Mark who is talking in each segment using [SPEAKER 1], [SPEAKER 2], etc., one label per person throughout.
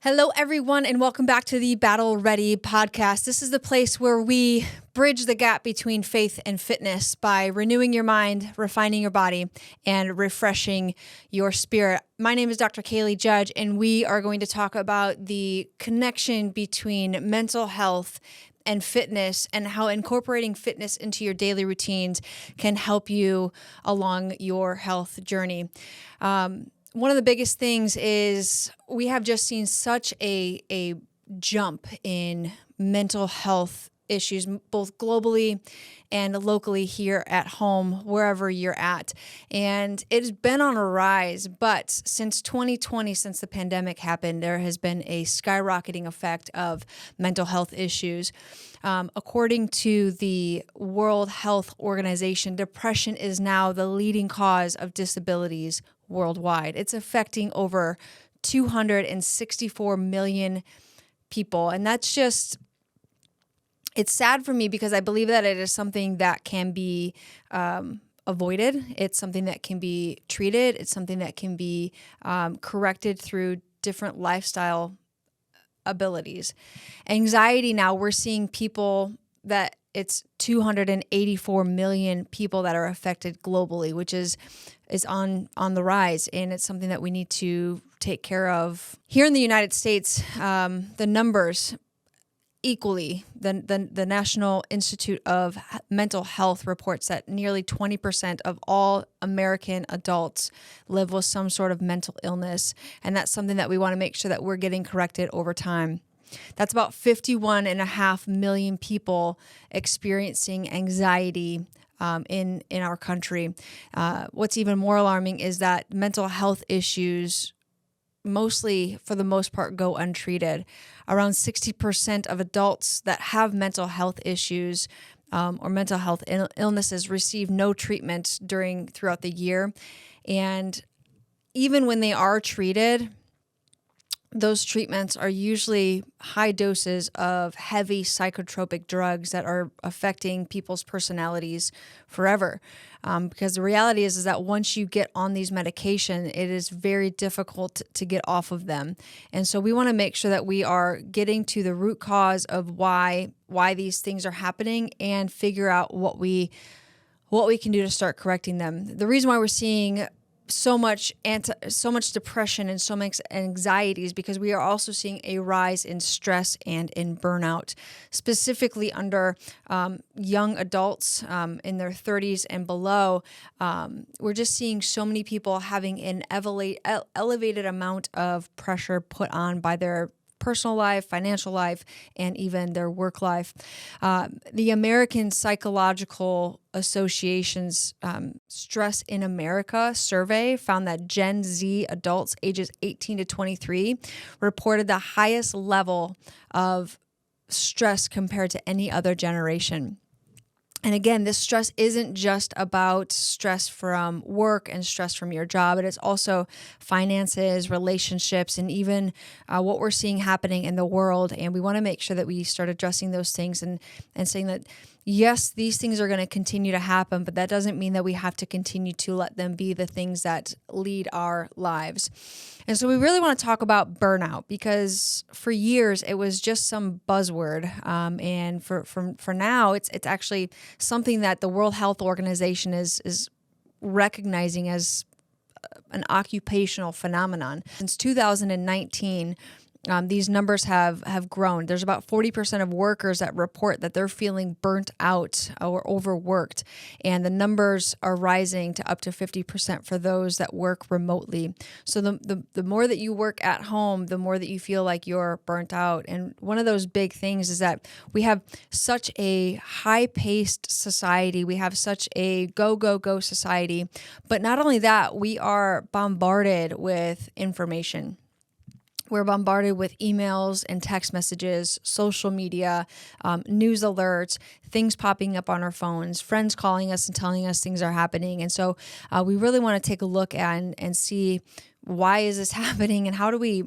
[SPEAKER 1] Hello, everyone, and welcome back to the Battle Ready podcast. This is the place where we bridge the gap between faith and fitness by renewing your mind, refining your body, and refreshing your spirit. My name is Dr. Kalie Judge, and we are going to talk about the connection between mental health and fitness and how incorporating fitness into your daily routines can help you along your health journey. One of the biggest things is we have just seen such a jump in mental health issues, both globally and locally here at home, wherever you're at. And it's been on a rise, but since 2020, since the pandemic happened, there has been a skyrocketing effect of mental health issues. According to the World Health Organization, depression is now the leading cause of disabilities worldwide. It's affecting over 264 million people. And that's just, it's sad for me because I believe that it is something that can be avoided. It's something that can be treated. It's something that can be corrected through different lifestyle abilities. Anxiety, now we're seeing people that it's 284 million people that are affected globally, which is on the rise, and it's something that we need to take care of. Here in the United States, the numbers equally, the National Institute of Mental Health reports that nearly 20% of all American adults live with some sort of mental illness, and that's something that we want to make sure that we're getting corrected over time. That's about 51.5 million people experiencing anxiety in our country. What's even more alarming is that mental health issues mostly, for the most part, go untreated. Around 60% of adults that have mental health issues or mental health illnesses receive no treatment throughout the year. And even when they are treated, those treatments are usually high doses of heavy psychotropic drugs that are affecting people's personalities forever. Because the reality is that once you get on these medications, it is very difficult to get off of them. And so we want to make sure that we are getting to the root cause of why these things are happening and figure out what we can do to start correcting them. The reason why we're seeing so much depression and so much anxiety is because we are also seeing a rise in stress and in burnout, specifically under young adults in their 30s and below. We're just seeing so many people having an elevated amount of pressure put on by their personal life, financial life, and even their work life. The American Psychological Association's Stress in America survey found that Gen Z adults ages 18 to 23 reported the highest level of stress compared to any other generation. And again, this stress isn't just about stress from work and stress from your job. It is also finances, relationships, and even what we're seeing happening in the world. And we want to make sure that we start addressing those things and saying that, yes, these things are going to continue to happen, but that doesn't mean that we have to continue to let them be the things that lead our lives. And so we really want to talk about burnout because for years it was just some buzzword. And for now, it's actually something that the World Health Organization is recognizing as an occupational phenomenon. Since 2019, these numbers have grown. There's about 40% of workers that report that they're feeling burnt out or overworked, and the numbers are rising to up to 50% for those that work remotely. So the more that you work at home, the more that you feel like you're burnt out. And one of those big things is that we have such a high-paced society. We have such a go society. But not only that, we are bombarded with information. We're bombarded with emails and text messages, social media, news alerts, things popping up on our phones, friends calling us and telling us things are happening. And so we really want to take a look at and see why is this happening and how do we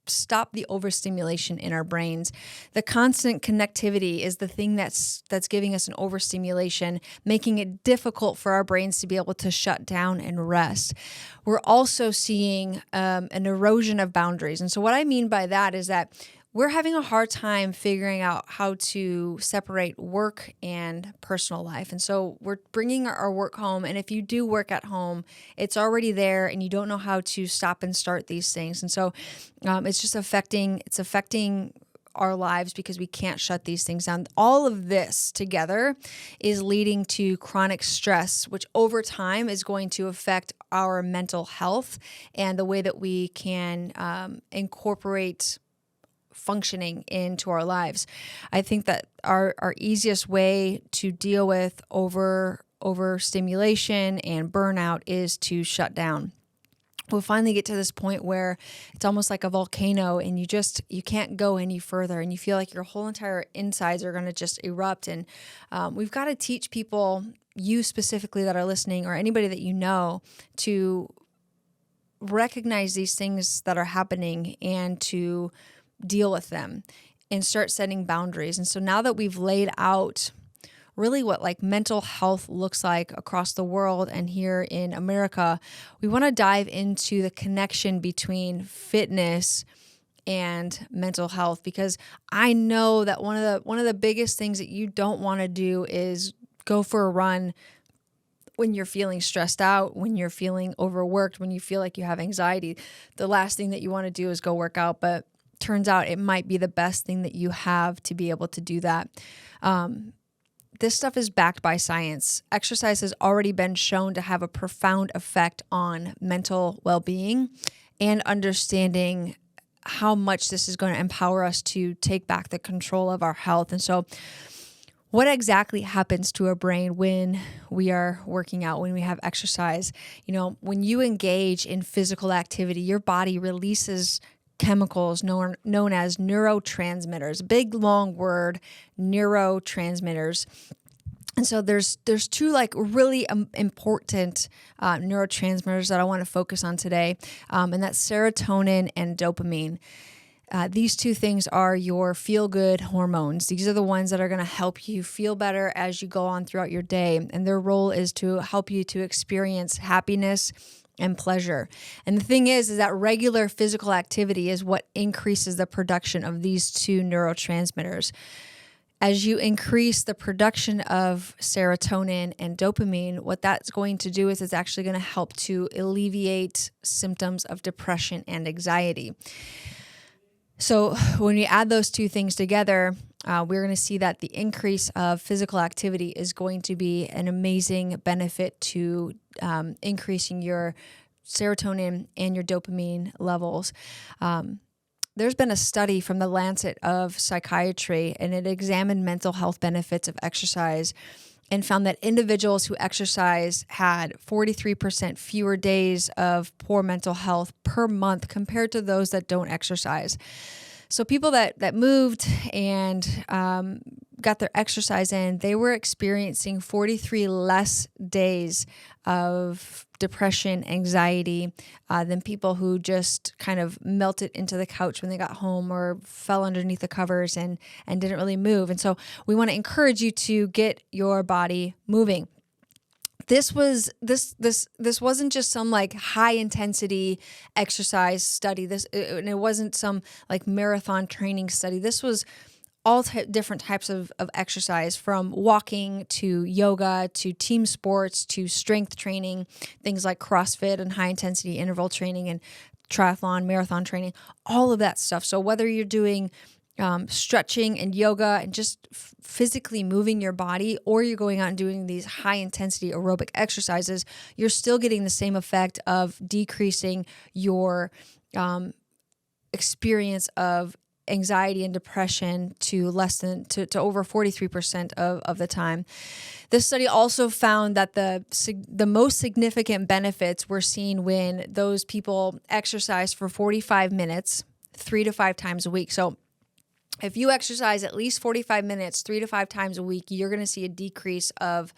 [SPEAKER 1] stop the overstimulation in our brains. The constant connectivity is the thing that's giving us an overstimulation, making it difficult for our brains to be able to shut down and rest. We're also seeing an erosion of boundaries. And so what I mean by that is that we're having a hard time figuring out how to separate work and personal life. And so we're bringing our work home. And if you do work at home, it's already there and you don't know how to stop and start these things. And so it's just affecting our lives because we can't shut these things down. All of this together is leading to chronic stress, which over time is going to affect our mental health and the way that we can incorporate functioning into our lives. I think that our easiest way to deal with overstimulation and burnout is to shut down. We'll finally get to this point where it's almost like a volcano and you can't go any further and you feel like your whole entire insides are going to just erupt. And we've got to teach people, you specifically that are listening or anybody that you know, to recognize these things that are happening and to deal with them and start setting boundaries. And so now that we've laid out really what like mental health looks like across the world and here in America, we want to dive into the connection between fitness and mental health, because I know that one of the biggest things that you don't want to do is go for a run when you're feeling stressed out, when you're feeling overworked, when you feel like you have anxiety. The last thing that you want to do is go work out, but turns out it might be the best thing that you have to be able to do that. This stuff is backed by science. Exercise has already been shown to have a profound effect on mental well-being and understanding how much this is going to empower us to take back the control of our health. And so what exactly happens to our brain when we are working out, when we have exercise? When you engage in physical activity, your body releases chemicals known as neurotransmitters. Big long word, neurotransmitters. And so there's two like really important neurotransmitters that I want to focus on today, and that's serotonin and dopamine. These two things are your feel-good hormones. These are the ones that are going to help you feel better as you go on throughout your day, and their role is to help you to experience happiness and pleasure. And the thing is that regular physical activity is what increases the production of these two neurotransmitters. As you increase the production of serotonin and dopamine, what that's going to do is it's actually going to help to alleviate symptoms of depression and anxiety. So when we add those two things together, we're going to see that the increase of physical activity is going to be an amazing benefit to increasing your serotonin and your dopamine levels. There's been a study from the Lancet of Psychiatry, and it examined mental health benefits of exercise and found that individuals who exercise had 43% fewer days of poor mental health per month compared to those that don't exercise. So people that moved and got their exercise in, they were experiencing 43 less days of depression, anxiety than people who just kind of melted into the couch when they got home or fell underneath the covers and didn't really move. And so we want to encourage you to get your body moving. This wasn't just some like high intensity exercise study. And it wasn't some like marathon training study. This was all different types of exercise, from walking to yoga to team sports to strength training, things like CrossFit and high intensity interval training and triathlon, marathon training, all of that stuff. So whether you're doing stretching and yoga and just physically moving your body, or you're going out and doing these high intensity aerobic exercises, you're still getting the same effect of decreasing your experience of anxiety and depression to over 43% of the time. This study also found that the most significant benefits were seen when those people exercise for 45 minutes, 3 to 5 times a week. So if you exercise at least 45 minutes, 3 to 5 times a week, you're going to see a decrease of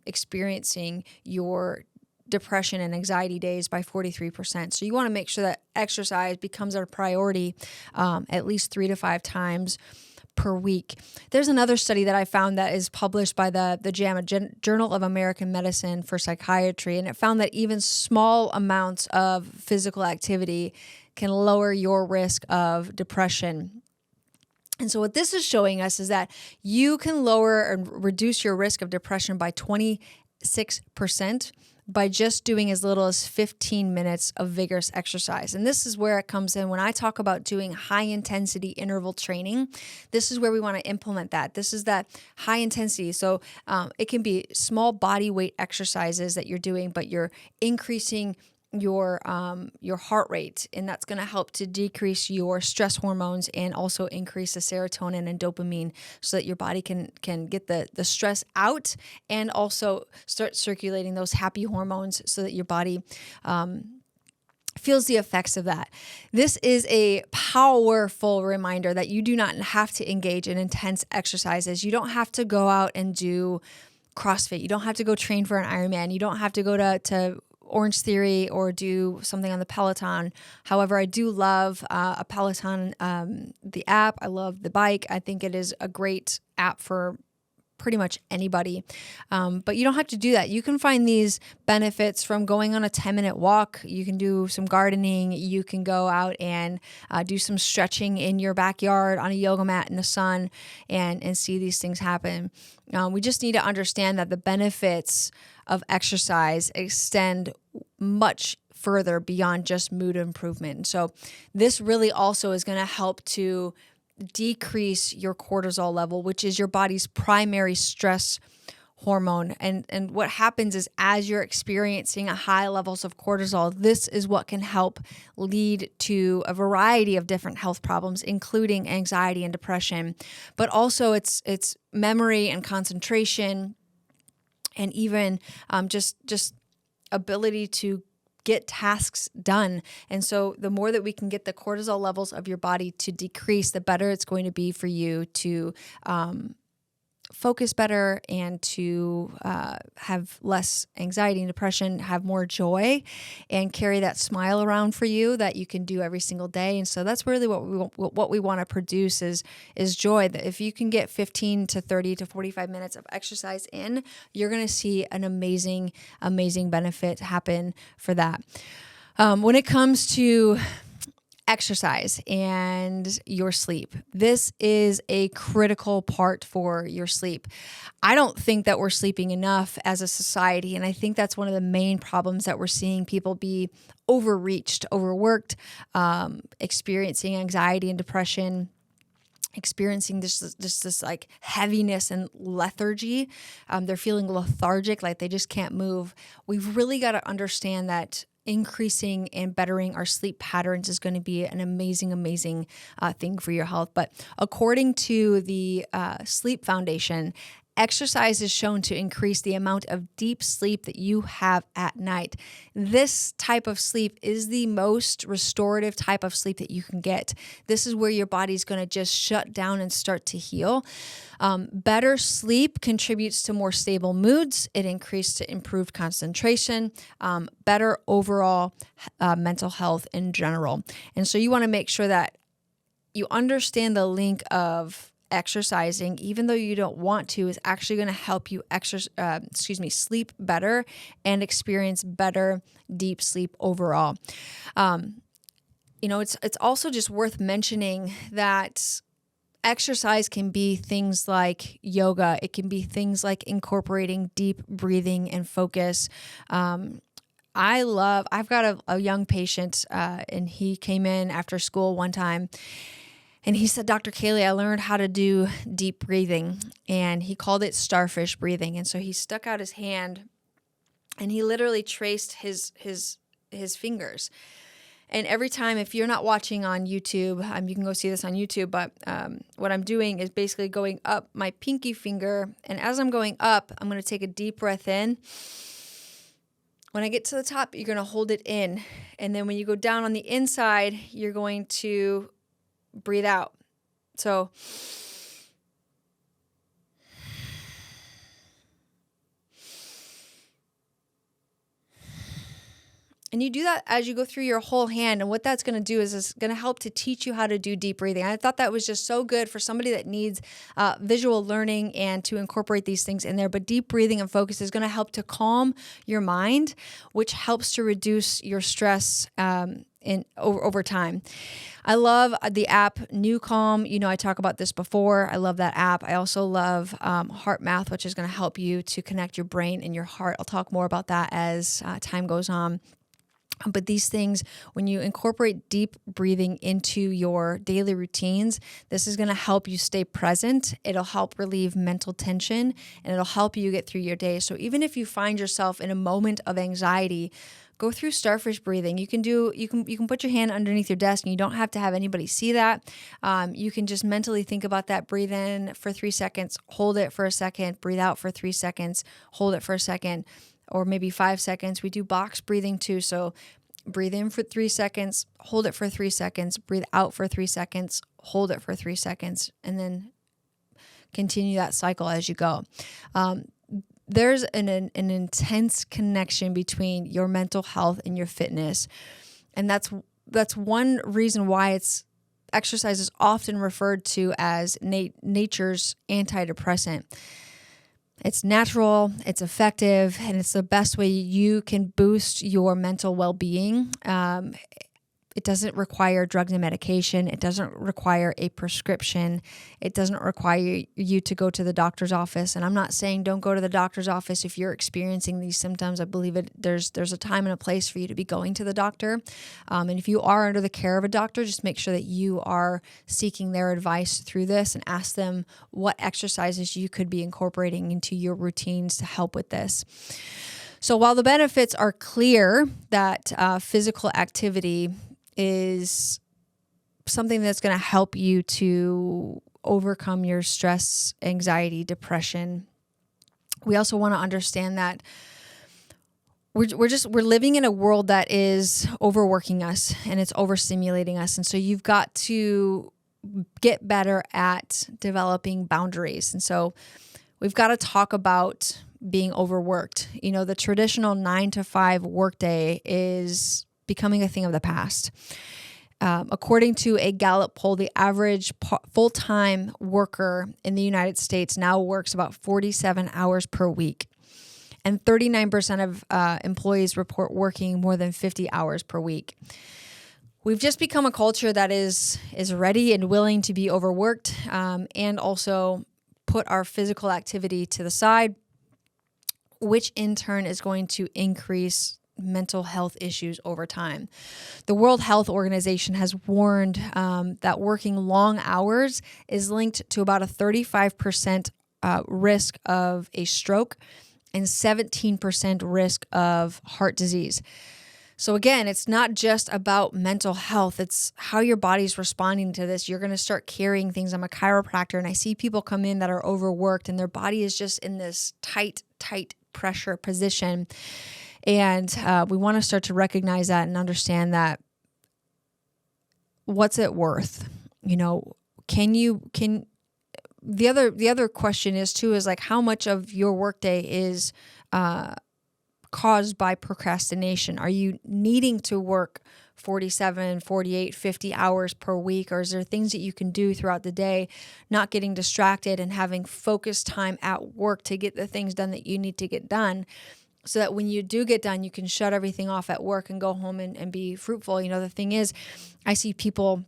[SPEAKER 1] experiencing your depression and anxiety days by 43%. So you want to make sure that exercise becomes a priority at least 3 to 5 times per week. There's another study that I found that is published by the JAMA, Journal of American Medicine for Psychiatry, and it found that even small amounts of physical activity can lower your risk of depression. And so what this is showing us is that you can lower and reduce your risk of depression by 26% by just doing as little as 15 minutes of vigorous exercise. And this is where it comes in. When I talk about doing high intensity interval training, this is where we want to implement that. This is that high intensity. So it can be small body weight exercises that you're doing, but you're increasing your heart rate, and that's going to help to decrease your stress hormones and also increase the serotonin and dopamine so that your body can get the stress out and also start circulating those happy hormones so that your body feels the effects of that. This is a powerful reminder that you do not have to engage in intense exercises. You don't have to go out and do CrossFit. You don't have to go train for an Ironman. You don't have to go to Orange Theory or do something on the Peloton. However, I do love a Peloton, the app. I love the bike. I think it is a great app for pretty much anybody. But you don't have to do that. You can find these benefits from going on a 10-minute walk. You can do some gardening. You can go out and do some stretching in your backyard on a yoga mat in the sun and see these things happen. We just need to understand that the benefits of exercise extend much further beyond just mood improvement. So this really also is going to help to decrease your cortisol level, which is your body's primary stress hormone. And what happens is as you're experiencing high levels of cortisol, this is what can help lead to a variety of different health problems, including anxiety and depression, but also it's memory and concentration, and even just ability to get tasks done. And so the more that we can get the cortisol levels of your body to decrease, the better it's going to be for you to focus better and to have less anxiety and depression, have more joy, and carry that smile around for you that you can do every single day. And so that's really what we want to produce is joy. That if you can get 15 to 30 to 45 minutes of exercise in, you're going to see an amazing benefit happen for that. When it comes to exercise and your sleep, this is a critical part for your sleep. I don't think that we're sleeping enough as a society, and I think that's one of the main problems that we're seeing people be overreached, overworked, experiencing anxiety and depression, experiencing this like heaviness and lethargy. They're feeling lethargic, like they just can't move. We've really got to understand that increasing and bettering our sleep patterns is going to be an amazing thing for your health. But according to the Sleep Foundation, exercise is shown to increase the amount of deep sleep that you have at night. This type of sleep is the most restorative type of sleep that you can get. This is where your body's going to just shut down and start to heal. Better sleep contributes to more stable moods. It increases to improved concentration, better overall mental health in general. And so you want to make sure that you understand the link of exercising, even though you don't want to, is actually going to help you sleep better and experience better deep sleep overall. It's also just worth mentioning that exercise can be things like yoga. It can be things like incorporating deep breathing and focus. I've got a young patient, and he came in after school one time. And he said, Dr. Kalie, I learned how to do deep breathing, and he called it starfish breathing. And so he stuck out his hand and he literally traced his fingers. And every time, if you're not watching on YouTube, you can go see this on YouTube, but what I'm doing is basically going up my pinky finger. And as I'm going up, I'm going to take a deep breath in. When I get to the top, you're going to hold it in. And then when you go down on the inside, you're going to breathe out. So And you do that as you go through your whole hand. And what that's going to do is it's going to help to teach you how to do deep breathing. I thought that was just so good for somebody that needs visual learning and to incorporate these things in there. But deep breathing and focus is going to help to calm your mind, which helps to reduce your stress over time. I love the app New Calm. I talk about this before. I love that app. I also love Heart Math, which is going to help you to connect your brain and your heart. I'll talk more about that as time goes on. But these things, when you incorporate deep breathing into your daily routines, this is going to help you stay present. It'll help relieve mental tension, and it'll help you get through your day. So even if you find yourself in a moment of anxiety, go through starfish breathing. You can put your hand underneath your desk, and you don't have to have anybody see that. You can just mentally think about that. Breathe in for 3 seconds, hold it for a second, breathe out for 3 seconds, hold it for a second, or maybe 5 seconds. We do box breathing too. So breathe in for 3 seconds, hold it for 3 seconds, breathe out for 3 seconds, hold it for 3 seconds, and then continue that cycle as you go. There's an intense connection between your mental health and your fitness. And that's one reason why exercise is often referred to as nature's antidepressant. It's natural, it's effective, and it's the best way you can boost your mental well-being. It doesn't require drugs and medication. It doesn't require a prescription. It doesn't require you to go to the doctor's office. And I'm not saying don't go to the doctor's office if you're experiencing these symptoms. I believe there's a time and a place for you to be going to the doctor. And if you are under the care of a doctor, just make sure that you are seeking their advice through this and ask them what exercises you could be incorporating into your routines to help with this. So while the benefits are clear that physical activity is something that's going to help you to overcome your stress, anxiety, depression, we also want to understand that we're living in a world that is overworking us and it's overstimulating us. And so you've got to get better at developing boundaries. And so we've got to talk about being overworked. The traditional 9-to-5 workday is becoming a thing of the past. According to a Gallup poll, the average full-time worker in the United States now works about 47 hours per week. And 39% of employees report working more than 50 hours per week. We've just become a culture that is ready and willing to be overworked and also put our physical activity to the side, which in turn is going to increase mental health issues over time. The World Health Organization has warned that working long hours is linked to about a 35% risk of a stroke and 17% risk of heart disease. So again, it's not just about mental health. It's how your body's responding to this. You're going to start carrying things. I'm a chiropractor, and I see people come in that are overworked, and their body is just in this tight pressure position. And we want to start to recognize that and understand that what's it worth? The other question is like how much of your workday is caused by procrastination? Are you needing to work 47, 48, 50 hours per week? Or is there things that you can do throughout the day, not getting distracted and having focused time at work to get the things done that you need to get done? So that when you do get done, you can shut everything off at work and go home and be fruitful. The thing is, I see people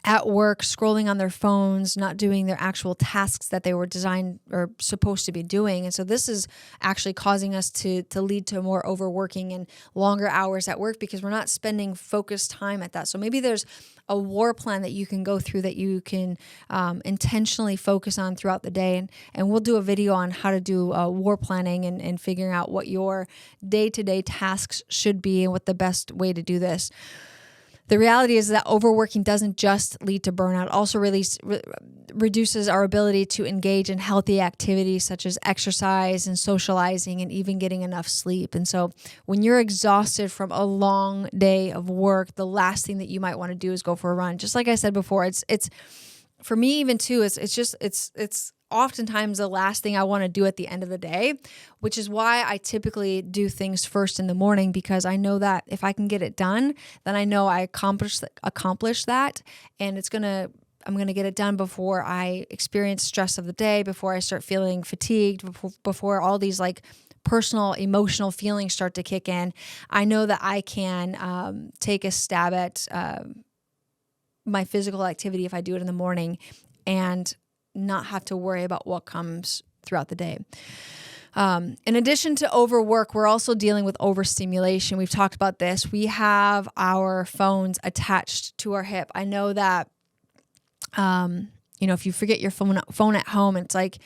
[SPEAKER 1] at work scrolling on their phones, not doing their actual tasks that they were designed or supposed to be doing. And so this is actually causing us to lead to more overworking and longer hours at work because we're not spending focused time at that. So maybe there's a war plan that you can go through that you can intentionally focus on throughout the day. And we'll do a video on how to do war planning and figuring out what your day-to-day tasks should be and what the best way to do this. The reality is that overworking doesn't just lead to burnout. It also reduces our ability to engage in healthy activities such as exercise and socializing and even getting enough sleep. And so when you're exhausted from a long day of work, the last thing that you might want to do is go for a run. Just like I said before, it's for me even too, it's oftentimes the last thing I want to do at the end of the day, which is why I typically do things first in the morning, because I know that if I can get it done, then I know I accomplished that, and I'm going to get it done before I experience stress of the day, before I start feeling fatigued, before all these like personal emotional feelings start to kick in. I know that I can take a stab at my physical activity if I do it in the morning and not have to worry about what comes throughout the day. In addition to overwork, we're also dealing with overstimulation. We've talked about this. We have our phones attached to our hip. I know that, if you forget your phone at home, it's like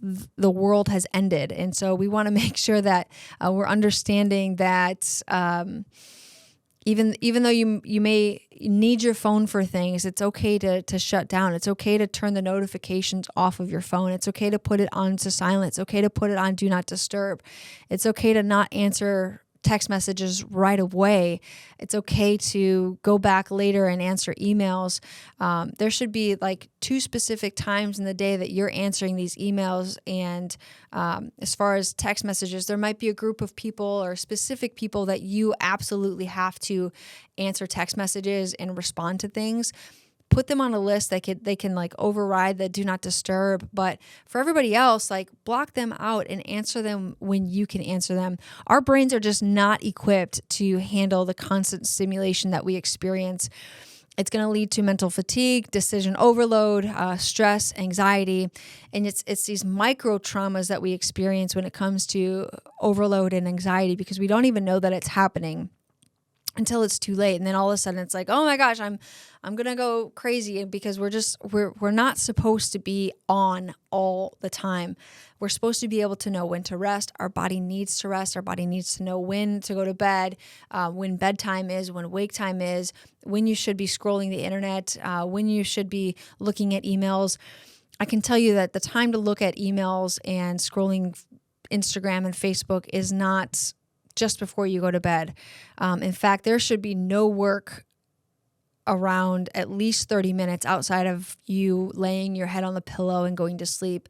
[SPEAKER 1] the world has ended. And so we want to make sure that we're understanding that even though you may need your phone for things, it's okay to shut down. It's okay to turn the notifications off of your phone. It's okay to put it on to silent. It's okay to put it on do not disturb. It's okay to not answer text messages right away. It's okay to go back later and answer emails. There should be like 2 specific times in the day that you're answering these emails. And as far as text messages, there might be a group of people or specific people that you absolutely have to answer text messages and respond to things. Put them on a list that they can like override the do not disturb. But for everybody else, like block them out and answer them when you can answer them. Our brains are just not equipped to handle the constant stimulation that we experience. It's going to lead to mental fatigue, decision overload, stress, anxiety, and it's these micro traumas that we experience when it comes to overload and anxiety, because we don't even know that it's happening until it's too late. And then all of a sudden it's like, oh my gosh, I'm going to go crazy, because we're not supposed to be on all the time. We're supposed to be able to know when to rest. Our body needs to rest. Our body needs to know when to go to bed, when bedtime is, when wake time is, when you should be scrolling the internet, when you should be looking at emails. I can tell you that the time to look at emails and scrolling Instagram and Facebook is not just before you go to bed. In fact, there should be no work around at least 30 minutes outside of you laying your head on the pillow and going to sleep.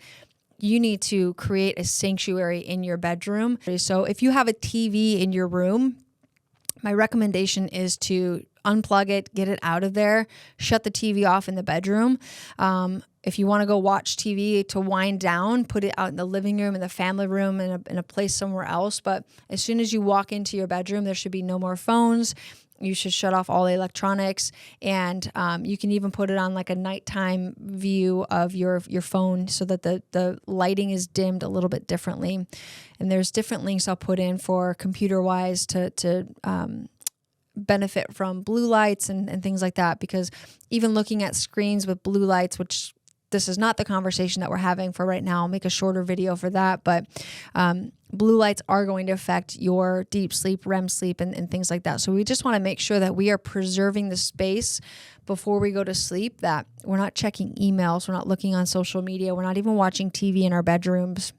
[SPEAKER 1] You need to create a sanctuary in your bedroom. So if you have a TV in your room, my recommendation is to unplug it, get it out of there, shut the TV off in the bedroom. If you want to go watch TV to wind down, put it out in the living room, in the family room, in a place somewhere else. But as soon as you walk into your bedroom, there should be no more phones. You should shut off all electronics, and you can even put it on like a nighttime view of your phone so that the lighting is dimmed a little bit differently. And there's different links I'll put in for computer-wise to benefit from blue lights and things like that, because even looking at screens with blue lights, which this is not the conversation that we're having for right now. I'll make a shorter video for that, but blue lights are going to affect your deep sleep, REM sleep, and things like that. So we just want to make sure that we are preserving the space before we go to sleep, that we're not checking emails, we're not looking on social media, we're not even watching TV in our bedrooms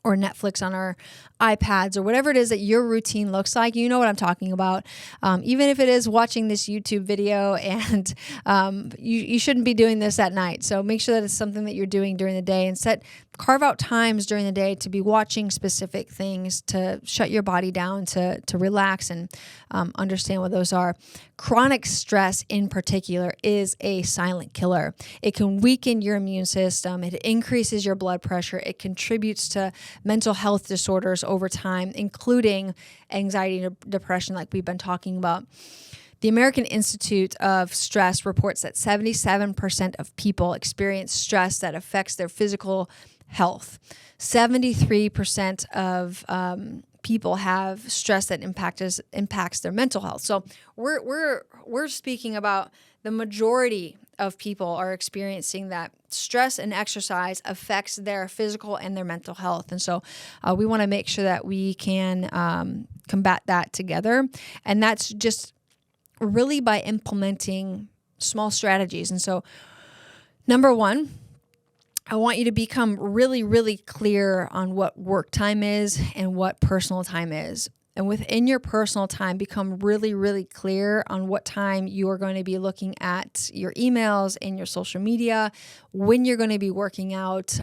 [SPEAKER 1] or Netflix on our iPads or whatever it is that your routine looks like. You know what I'm talking about. Even if it is watching this YouTube video, and you shouldn't be doing this at night. So make sure that it's something that you're doing during the day, and carve out times during the day to be watching specific things, to shut your body down, to relax and understand what those are. Chronic stress in particular is a silent killer. It can weaken your immune system. It increases your blood pressure. It contributes to mental health disorders over time, including anxiety and depression, like we've been talking about. The American Institute of Stress reports that 77% of people experience stress that affects their physical health. 73% of people have stress that impacts their mental health. So we're speaking about the majority of people are experiencing that stress and exercise affects their physical and their mental health. And so we want to make sure that we can combat that together. And that's just really by implementing small strategies. And so, number one, I want you to become really, really clear on what work time is and what personal time is. And within your personal time, become really, really clear on what time you are going to be looking at your emails and your social media, when you're going to be working out,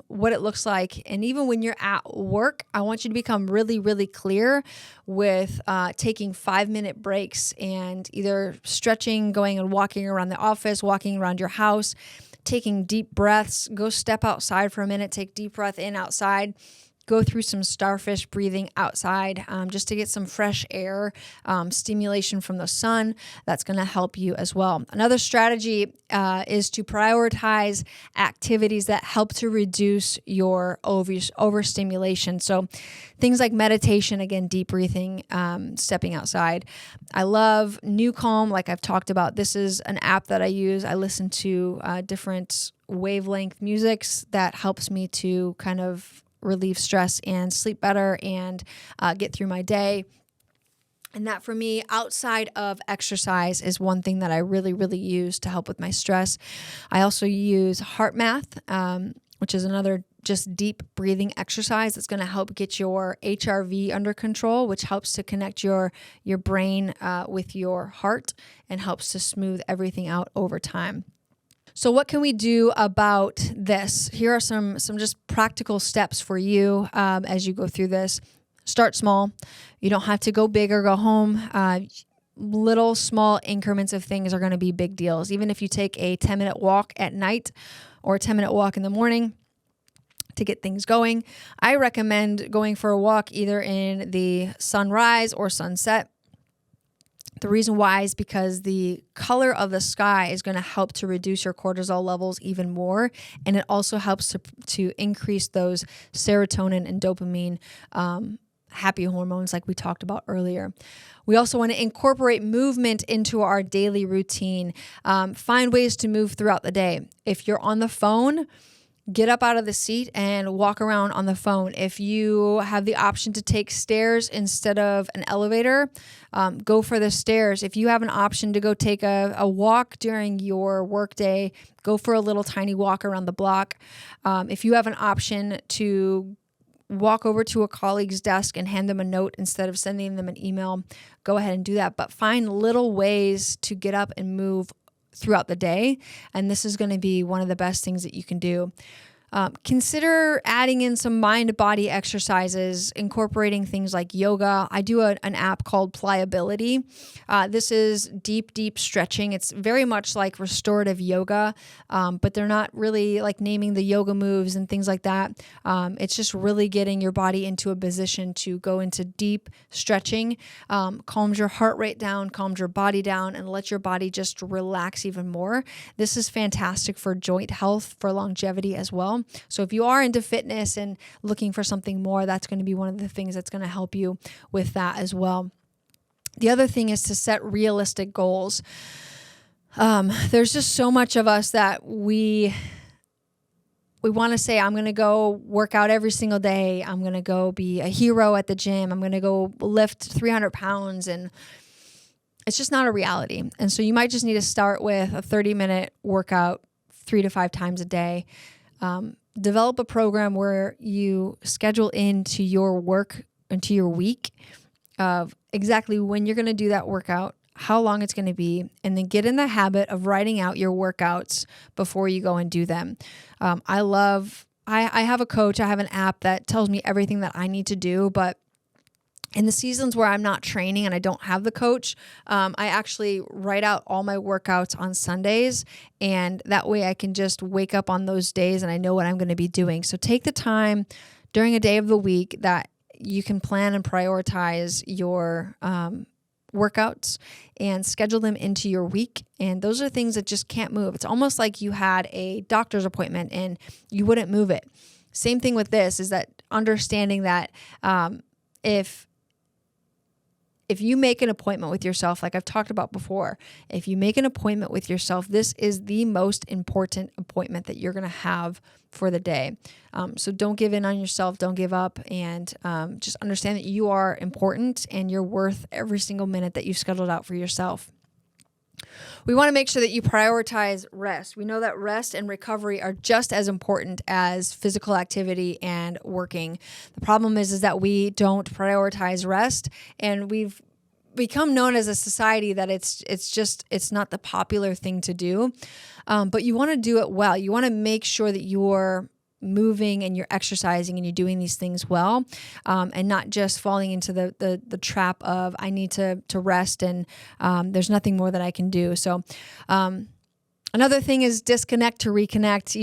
[SPEAKER 1] what it looks like. And even when you're at work, I want you to become really, really clear with taking 5-minute breaks and either stretching, going and walking around the office, walking around your house, taking deep breaths. Go step outside for a minute, take deep breath in outside. Go through some starfish breathing outside just to get some fresh air, stimulation from the sun. That's going to help you as well. Another strategy is to prioritize activities that help to reduce your overstimulation. So things like meditation, again, deep breathing, stepping outside. I love New Calm, like I've talked about. This is an app that I use. I listen to different wavelength musics that helps me to kind of relieve stress and sleep better and get through my day. And that for me, outside of exercise, is one thing that I really, really use to help with my stress. I also use heart math, which is another just deep breathing exercise that's going to help get your HRV under control, which helps to connect your brain with your heart and helps to smooth everything out over time. So what can we do about this? Here are some just practical steps for you as you go through this. Start small. You don't have to go big or go home. Little small increments of things are going to be big deals. Even if you take a 10-minute walk at night or a 10-minute walk in the morning to get things going, I recommend going for a walk either in the sunrise or sunset. The reason why is because the color of the sky is going to help to reduce your cortisol levels even more. And it also helps to increase those serotonin and dopamine happy hormones like we talked about earlier. We also want to incorporate movement into our daily routine. Find ways to move throughout the day. If you're on the phone, get up out of the seat and walk around on the phone. If you have the option to take stairs instead of an elevator, go for the stairs. If you have an option to go take a walk during your workday, go for a little tiny walk around the block. If you have an option to walk over to a colleague's desk and hand them a note instead of sending them an email, go ahead and do that. But find little ways to get up and move throughout the day. And this is going to be one of the best things that you can do. Consider adding in some mind-body exercises, incorporating things like yoga. I do an app called Pliability. This is deep stretching. It's very much like restorative yoga, but they're not really like naming the yoga moves and things like that. It's just really getting your body into a position to go into deep stretching, calms your heart rate down, calms your body down, and let your body just relax even more. This is fantastic for joint health, for longevity as well. So if you are into fitness and looking for something more, that's going to be one of the things that's going to help you with that as well. The other thing is to set realistic goals. There's just so much of us that we want to say, I'm going to go work out every single day. I'm going to go be a hero at the gym. I'm going to go lift 300 pounds. And it's just not a reality. And so you might just need to start with a 30-minute workout 3 to 5 times a day. Develop a program where you schedule into your work, into your week of exactly when you're going to do that workout, how long it's going to be, and then get in the habit of writing out your workouts before you go and do them. I have a coach. I have an app that tells me everything that I need to do, but in the seasons where I'm not training and I don't have the coach, I actually write out all my workouts on Sundays, and that way I can just wake up on those days and I know what I'm going to be doing. So take the time during a day of the week that you can plan and prioritize your workouts and schedule them into your week. And those are things that just can't move. It's almost like you had a doctor's appointment and you wouldn't move it. Same thing with this, is that understanding that if you make an appointment with yourself, like I've talked about before, if you make an appointment with yourself, this is the most important appointment that you're going to have for the day. So don't give in on yourself. Don't give up. And just understand that you are important and you're worth every single minute that you've scheduled out for yourself. We want to make sure that you prioritize rest. We know that rest and recovery are just as important as physical activity and working. The problem is that we don't prioritize rest, and we've become known as a society that it's not the popular thing to do. But you want to do it well. You want to make sure that you're moving and you're exercising and you're doing these things well, and not just falling into the trap of I need to rest and there's nothing more that I can do. So another thing is disconnect to reconnect.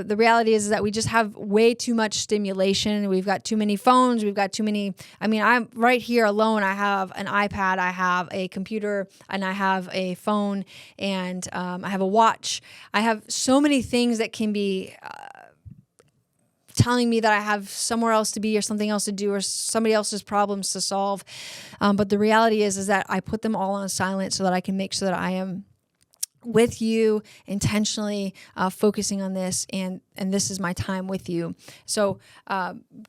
[SPEAKER 1] The reality is that we just have way too much stimulation. We've got too many phones. We've got too many. I'm right here alone. I have an iPad, I have a computer, and I have a phone, and I have a watch. I have so many things that can be telling me that I have somewhere else to be or something else to do or somebody else's problems to solve. But the reality is that I put them all on silent so that I can make sure that I am with you intentionally, focusing on this, and this is my time with you. So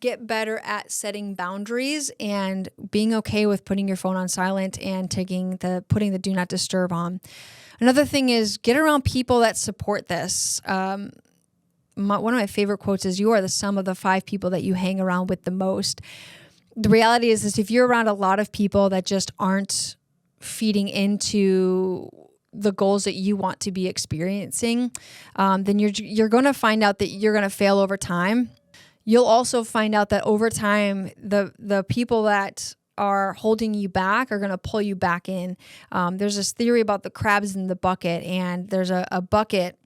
[SPEAKER 1] get better at setting boundaries and being okay with putting your phone on silent and putting the do not disturb on. Another thing is get around people that support this. One of my favorite quotes is, "You are the sum of the 5 people that you hang around with the most." The reality is if you're around a lot of people that just aren't feeding into the goals that you want to be experiencing, then you're going to find out that you're going to fail over time. You'll also find out that over time, the people that are holding you back are going to pull you back in. There's this theory about the crabs in the bucket, and there's a bucket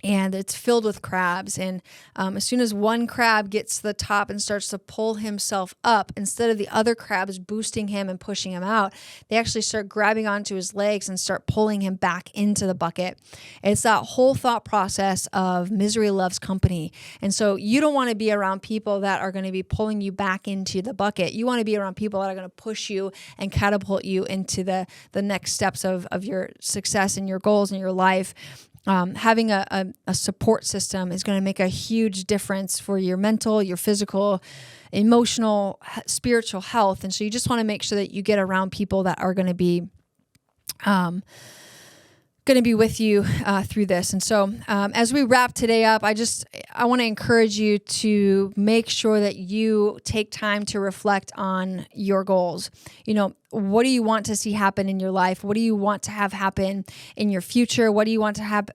[SPEAKER 1] and it's filled with crabs. And as soon as one crab gets to the top and starts to pull himself up, instead of the other crabs boosting him and pushing him out, they actually start grabbing onto his legs and start pulling him back into the bucket. It's that whole thought process of misery loves company. And so you don't want to be around people that are going to be pulling you back into the bucket. You want to be around people that are going to push you and catapult you into the next steps of your success and your goals in your life. Having a support system is going to make a huge difference for your mental, your physical, emotional, spiritual health. And so you just want to make sure that you get around people that are going to be with you through this. And so as we wrap today up, I want to encourage you to make sure that you take time to reflect on your goals. What do you want to see happen in your life? What do you want to have happen in your future? What do you want to have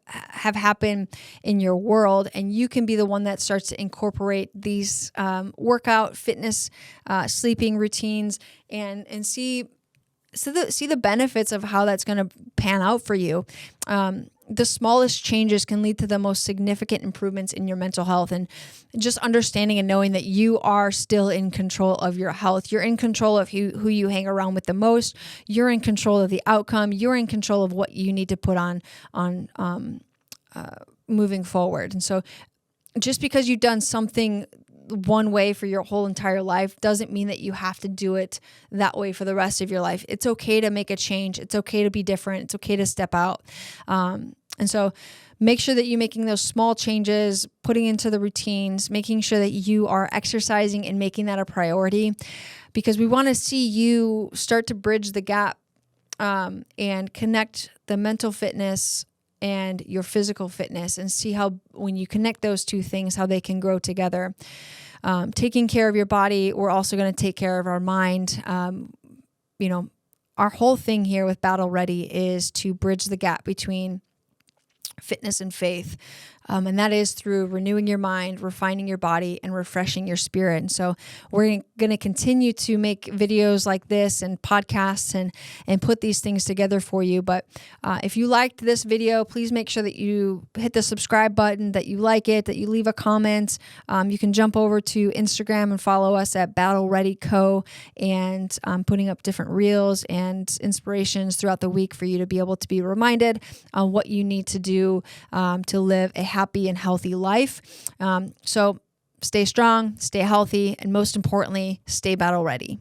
[SPEAKER 1] happen in your world? And you can be the one that starts to incorporate these workout, fitness, sleeping routines and see the benefits of how that's going to pan out for you. The smallest changes can lead to the most significant improvements in your mental health, and just understanding and knowing that you are still in control of your health. You're in control of who you hang around with the most. You're in control of the outcome. You're in control of what you need to put on moving forward. And so just because you've done something one way for your whole entire life doesn't mean that you have to do it that way for the rest of your life. It's okay to make a change. It's okay to be different. It's okay to step out. And so make sure that you're making those small changes, putting into the routines, making sure that you are exercising and making that a priority, because we want to see you start to bridge the gap and connect the mental fitness and your physical fitness, and see how when you connect those two things, how they can grow together. Taking care of your body, we're also going to take care of our mind. Our whole thing here with Battle Ready is to bridge the gap between fitness and faith. And that is through renewing your mind, refining your body, and refreshing your spirit. And so we're going to continue to make videos like this and podcasts and put these things together for you. But if you liked this video, please make sure that you hit the subscribe button, that you like it, that you leave a comment. You can jump over to Instagram and follow us at Battle Ready Co. And I'm putting up different reels and inspirations throughout the week for you to be able to be reminded on what you need to do to live a happy and healthy life. So stay strong, stay healthy, and most importantly, stay battle ready.